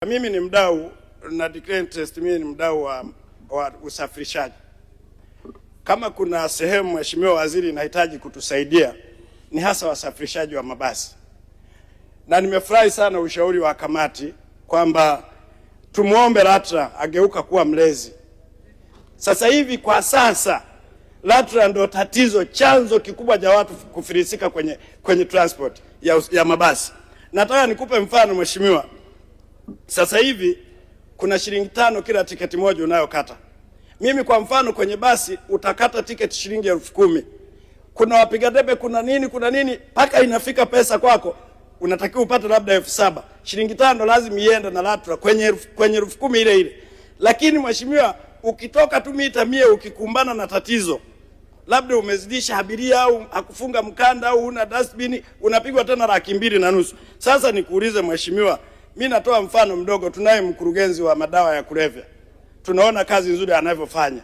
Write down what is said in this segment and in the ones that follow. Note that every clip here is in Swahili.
Mimi ni mdau na declare interest, mimi ni mdau wa usafirishaji. Kama kuna sehemu Mheshimiwa Waziri inahitaji kutusaidia ni hasa wasafirishaji wa mabasi. Na nimefurahi sana ushauri wa kamati kwamba tumuombe LATRA ageuka kuwa mlezi. Sasa hivi kwa sasa LATRA ndio tatizo, chanzo kikubwa cha watu kufilisika kwenye transport ya mabasi. Nataka nikupe mfano Mheshimiwa. Sasa hivi kuna shilingi 5 kila tiketi moja unayokata. Mimi kwa mfano kwenye basi utakata tiketi shilingi 10,000. Kuna wapiga debe, kuna nini paka inafika pesa kwako unatakiwa upate labda 7,000. Shilingi 5 lazima iende na LATRA kwenye 10,000 ile. Lakini Mheshimiwa, ukitoka tu mita 100 ukikumbana na tatizo, labda umezidisha abiria au hakufunga mkanda au una dustbin, unapigwa tena 2,250. Sasa nikuulize Mheshimiwa, mimi natoa mfano mdogo. Tunaye mkurugenzi wa madawa ya kulevya, tunaona kazi nzuri anavyofanya.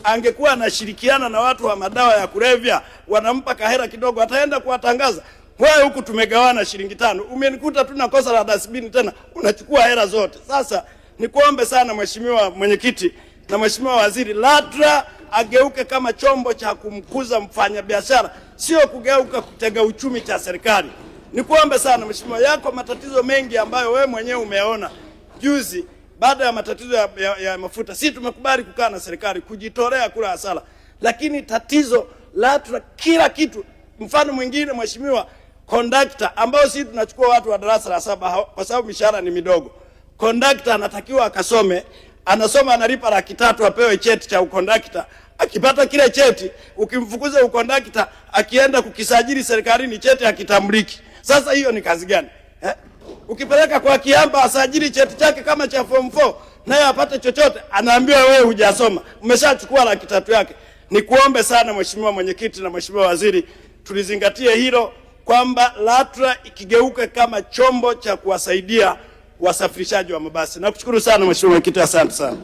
Angekuwa anashirikiana na watu wa madawa ya kulevya, wanampa kahera kidogo, ataenda kuwatangaza, wewe huku tumegawana shilingi 5, umenikuta tu na kosa la dustbin, tena unachukua hela zote. Sasa nikuombe sana Mheshimiwa Mwenyekiti na Mheshimiwa Waziri, LATRA ageuke kama chombo cha kumkuza mfanyabiashara, sio kugeuka kutega uchumi cha serikali. Nikuombe sana Mheshimiwa, yako matatizo mengi ambayo wewe mwenyewe umeona juzi baada ya matatizo ya mafuta. Sisi tumekubali kukaa na serikali kujitolea kula hasara, lakini tatizo LATRA kila kitu. Mfano mwingine Mheshimiwa, conductor ambao sisi tunachukua watu wa darasa la 7 kwa sababu mishahara ni midogo. Conductor anatakiwa akasome, anasoma analipa 300,000 apewe cheti cha ukondakta. Akipata kile cheti, ukimfukuza ukondakta akienda kukisajili serikalini cheti hakitambuliki. Sasa hiyo ni kazi gani? Ukipeleka kwa Kiamba asajili cheti chake kama cha form 4 naye apate chochote, anaambiwa wewe hujasoma, umeshachukua 300,000 yake. Nikuombe sana Mheshimiwa Mwenyekiti na Mheshimiwa Waziri, tulizingatie hilo kwamba LATRA ikigeuka kama chombo cha kuwasaidia wasafirishaji wa mabasi. Nakushukuru sana Mheshimiwa Mwenyekiti, asante sana.